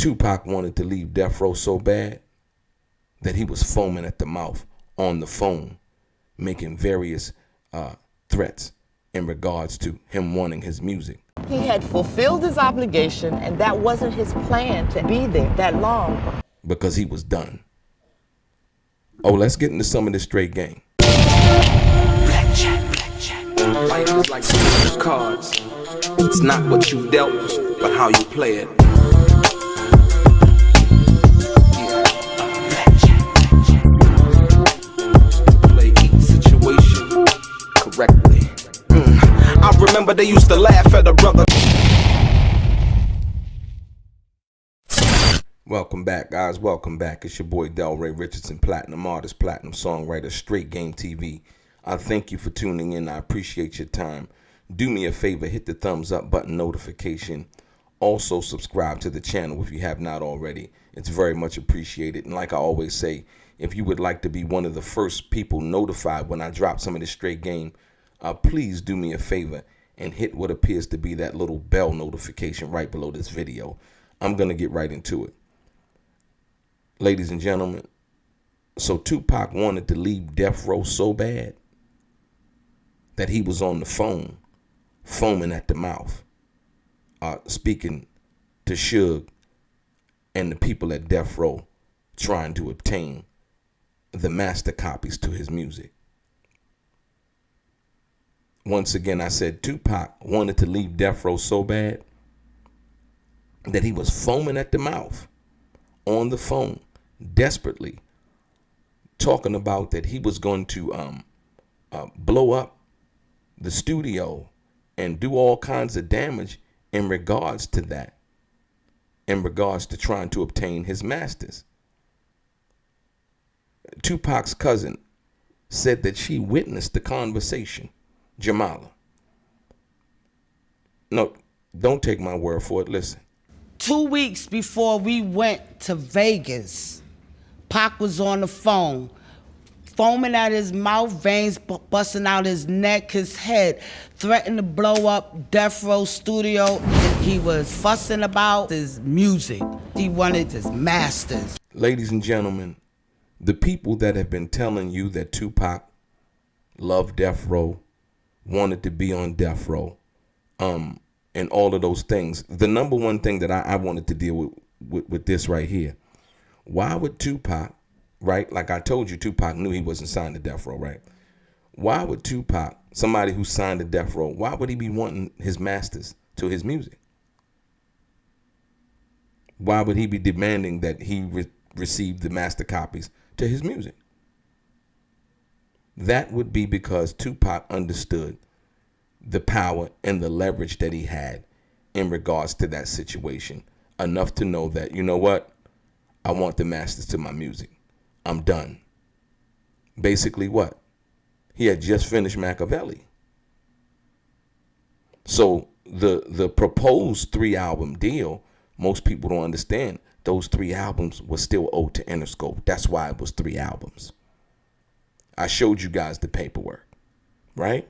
Tupac wanted to leave Death Row so bad that he was foaming at the mouth on the phone, making various threats in regards to him wanting his music. He had fulfilled his obligation, and that wasn't his plan to be there that long. Because he was done. Oh, let's get into some of this straight game. Black chat. Life is like cards. It's not what you dealt, but how you play it. Play each situation correctly. I remember they used to laugh at a brother. Welcome back, guys. Welcome back. It's your boy DELRAY, Richardson, platinum artist, platinum songwriter, Straight Game TV. I thank you for tuning in. I appreciate your time. Do me a favor, hit the thumbs up button notification. Also subscribe to the channel if you have not already. It's very much appreciated. And like I always say, if you would like to be one of the first people notified when I drop some of this straight game, please do me a favor and hit what appears to be that little bell notification right below this video. I'm going to get right into it. Ladies and gentlemen, so Tupac wanted to leave Death Row so bad that he was on the phone, foaming at the mouth, speaking to Suge and the people at Death Row, trying to obtain the master copies to his music. Once again, I said Tupac wanted to leave Death Row so bad that he was foaming at the mouth on the phone, desperately talking about that he was going to blow up the studio and do all kinds of damage in regards to that, in regards to trying to obtain his masters. Tupac's cousin said that she witnessed the conversation, Jamala. No, don't take my word for it. Listen. 2 weeks before we went to Vegas, Pac was on the phone, foaming at his mouth, veins busting out his neck, his head, threatened to blow up Death Row studio. He was fussing about his music. He wanted his masters. Ladies and gentlemen, the people that have been telling you that Tupac loved Death Row, wanted to be on Death Row, and all of those things, the number one thing that I wanted to deal with this right here. Why would Tupac, right? Like I told you, Tupac knew he wasn't signed to Death Row, right? Why would Tupac, somebody who signed to Death Row, why would he be wanting his masters to his music? Why would he be demanding that he receive the master copies to his music? That would be because Tupac understood the power and the leverage that he had in regards to that situation, enough to know that, you know what? I want the masters to my music. I'm done. Basically what? He had just finished Machiavelli. So the proposed 3-album deal, most people don't understand. Those 3 albums were still owed to Interscope. That's why it was 3 albums. I showed you guys the paperwork, right?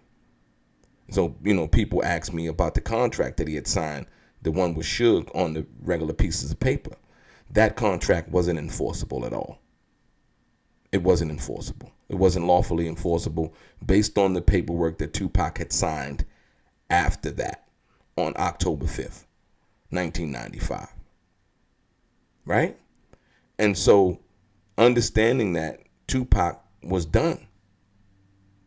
So, you know, people ask me about the contract that he had signed, the one with Suge on the regular pieces of paper. That contract wasn't enforceable at all. It wasn't enforceable. It wasn't lawfully enforceable based on the paperwork that Tupac had signed after that on October 5th, 1995. Right? And so understanding that, Tupac was done.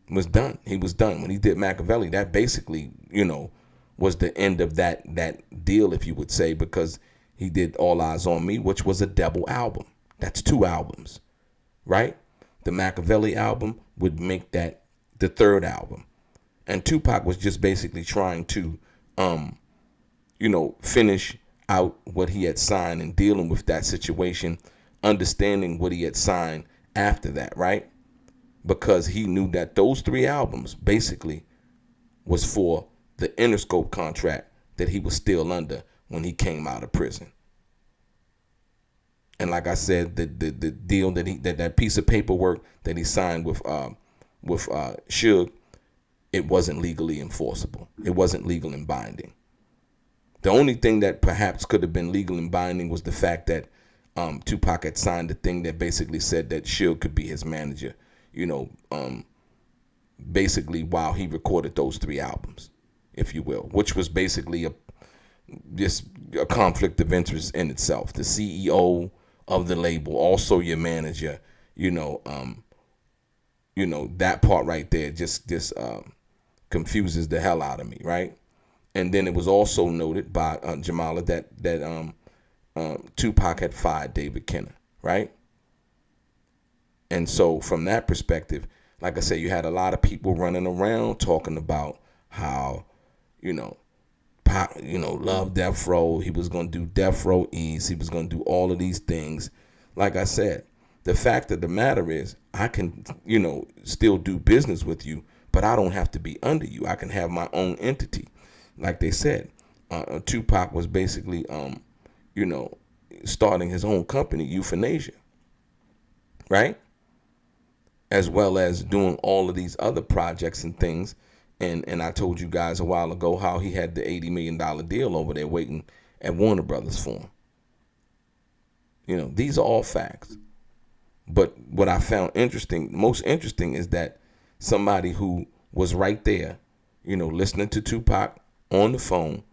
He was done. When he did Machiavelli, that basically, you know, was the end of that deal, if you would say, because he did All Eyes on Me, which was a double album. That's 2 albums, right? The Machiavelli album would make that the 3rd album. And Tupac was just basically trying to, you know, finish out what he had signed and dealing with that situation, understanding what he had signed after that, right? Because he knew that those 3 albums basically was for the Interscope contract that he was still under when he came out of prison. And like I said, the deal that piece of paperwork that he signed with Suge, it wasn't legally enforceable. It wasn't legal and binding. The only thing that perhaps could have been legal and binding was the fact that Tupac had signed a thing that basically said that Suge could be his manager, basically while he recorded those 3 albums, if you will, which was basically just a conflict of interest in itself. The CEO of the label, also your manager, that part right there just confuses the hell out of me, right? And then it was also noted by Jamala that Tupac had fired David Kenner, right? And so from that perspective, like I said, you had a lot of people running around talking about how, Pac, loved Death Row. He was going to do Death Row East. He was going to do all of these things. Like I said, the fact of the matter is I can, still do business with you, but I don't have to be under you. I can have my own entity. Like they said, Tupac was basically, starting his own company, Euthanasia, right? As well as doing all of these other projects and things. And I told you guys a while ago how he had the $80 million deal over there waiting at Warner Brothers for him. These are all facts. But what I found most interesting is that somebody who was right there, listening to Tupac on the phone,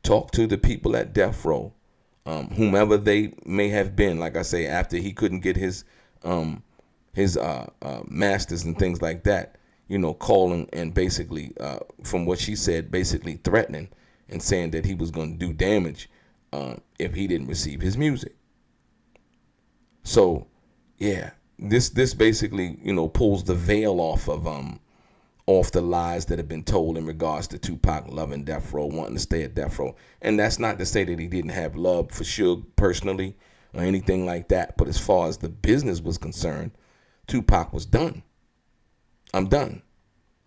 talk to the people at Death Row, whomever they may have been, like I say, after he couldn't get his masters and things like that, calling and basically, from what she said, basically threatening and saying that he was going to do damage if he didn't receive his music. So, yeah, this basically, pulls the veil off the lies that have been told in regards to Tupac loving Death Row, wanting to stay at Death Row. And that's not to say that he didn't have love for Suge personally or anything like that. But as far as the business was concerned, Tupac was done. I'm done,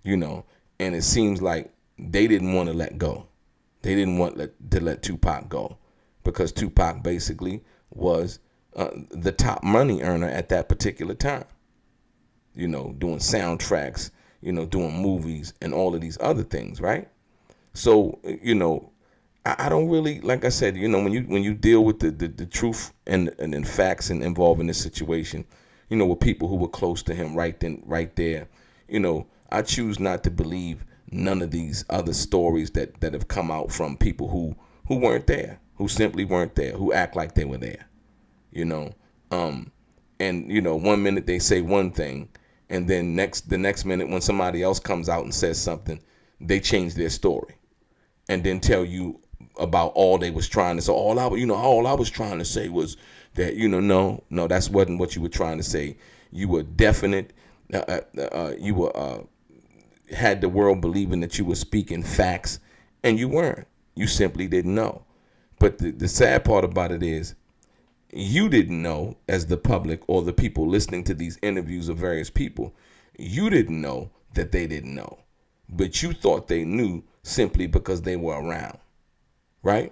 and it seems like they didn't want to let go. They didn't want to let Tupac go because Tupac basically was the top money earner at that particular time, doing soundtracks, doing movies and all of these other things, right? So, I don't really, like I said, when you deal with the truth and facts and involving this situation, with people who were close to him right there, I choose not to believe none of these other stories that have come out from people who weren't there, who simply weren't there, who act like they were there, and 1 minute they say one thing, and then the next minute when somebody else comes out and says something, they change their story, and then tell you about all they was trying to say. All I was trying to say was that no, that wasn't what you were trying to say. You were definite. You were had the world believing that you were speaking facts, and you weren't. You simply didn't know. But the sad part about it is, you didn't know, as the public or the people listening to these interviews of various people, you didn't know that they didn't know. But you thought they knew simply because they were around, right?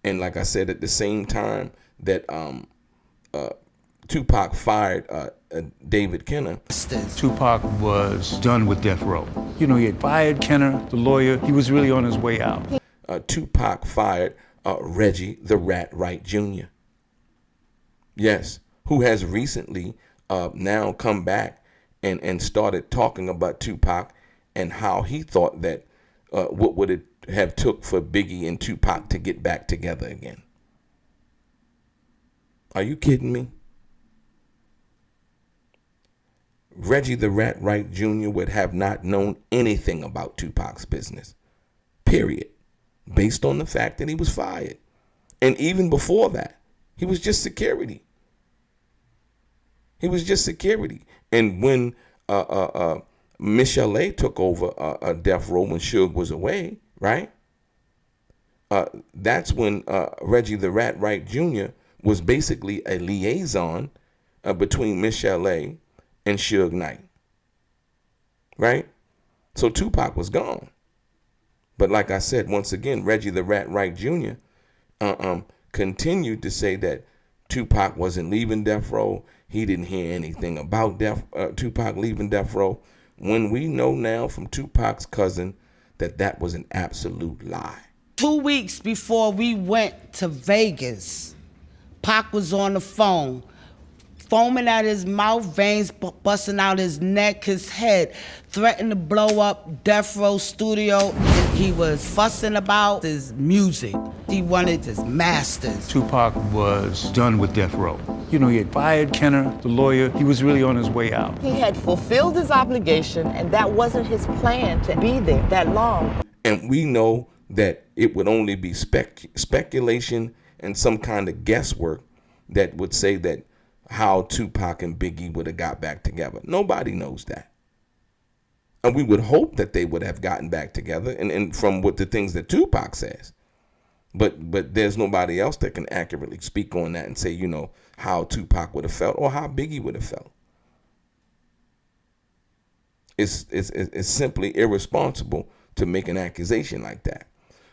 And like I said, at the same time that Tupac fired David Kenner. Tupac was done with Death Row. He had fired Kenner, the lawyer. He was really on his way out. Tupac fired Reggie the Wright Jr. Yes, who has recently now come back and started talking about Tupac and how he thought that what would it have took for Biggie and Tupac to get back together again. Are you kidding me? Reggie the Wright Jr. would have not known anything about Tupac's business, period, based on the fact that he was fired. And even before that, he was just security. He was just security. And when Michelle A took over Death Row when Suge was away, right? That's when Reggie the Wright Jr. was basically a liaison between Michelle A and Suge Knight, right? So Tupac was gone. But like I said, once again, Reggie the Wright Jr. Continued to say that Tupac wasn't leaving Death Row. He didn't hear anything about Tupac leaving Death Row, when we know now from Tupac's cousin that was an absolute lie. 2 weeks before we went to Vegas, Pac was on the phone, foaming at his mouth, veins busting out his neck, his head, threatened to blow up Death Row Studio. He was fussing about his music. He wanted his masters. Tupac was done with Death Row. You know, he had fired Kenner, the lawyer. He was really on his way out. He had fulfilled his obligation, and that wasn't his plan to be there that long. And we know that it would only be speculation and some kind of guesswork that would say that how Tupac and Biggie would have got back together. Nobody knows that. And we would hope that they would have gotten back together, and from what the things that Tupac says. But there's nobody else that can accurately speak on that and say, you know, how Tupac would have felt or how Biggie would have felt. It's simply irresponsible to make an accusation like that.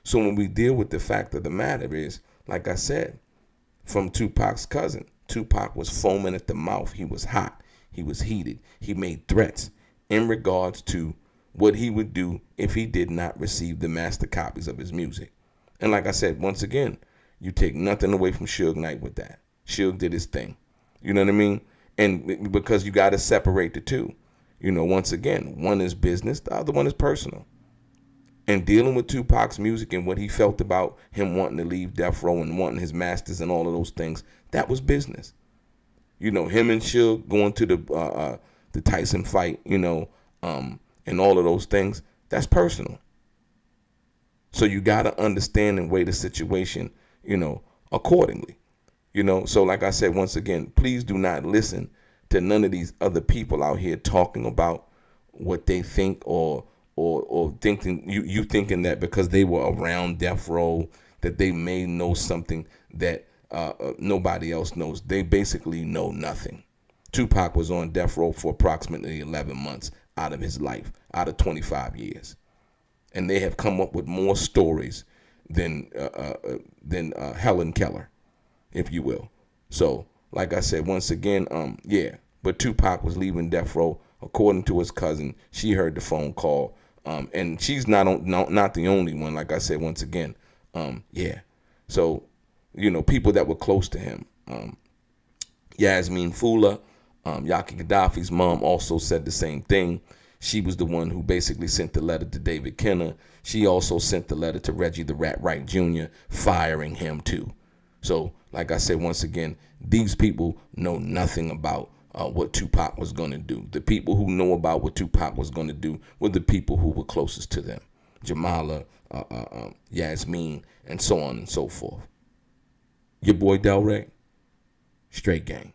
So when we deal with the fact of the matter is, like I said, from Tupac's cousin, Tupac was foaming at the mouth. He was hot. He was heated. He made threats in regards to what he would do if he did not receive the master copies of his music. And like I said, once again, you take nothing away from Suge Knight with that. Suge did his thing. You know what I mean? And because you got to separate the two. You know, once again, one is business, the other one is personal. And dealing with Tupac's music and what he felt about him wanting to leave Death Row and wanting his masters and all of those things, that was business. You know, him and Suge going to the Tyson fight, you know, and all of those things, that's personal. So you got to understand and weigh the situation, you know, accordingly. You know, so like I said, once again, please do not listen to none of these other people out here talking about what they think or thinking you thinking that because they were around Death Row that they may know something that nobody else knows. They basically know nothing. Tupac was on Death Row for approximately 11 months out of his life, out of 25 years. And they have come up with more stories than Helen Keller, if you will. So, like I said, once again, yeah. But Tupac was leaving Death Row. According to his cousin, she heard the phone call. And she's not the only one, like I said, once again. Yeah. So, you know, people that were close to him. Yasmin Fula, Yaki Gaddafi's mom also said the same thing. She was the one who basically sent the letter to David Kenner. She also sent the letter to Reggie the Wright Jr. firing him too. So, like I said, once again, these people know nothing about what Tupac was going to do. The people who know about what Tupac was going to do were the people who were closest to them. Jamala, Yasmin, and so on and so forth. Your boy DELRAY, straight gang.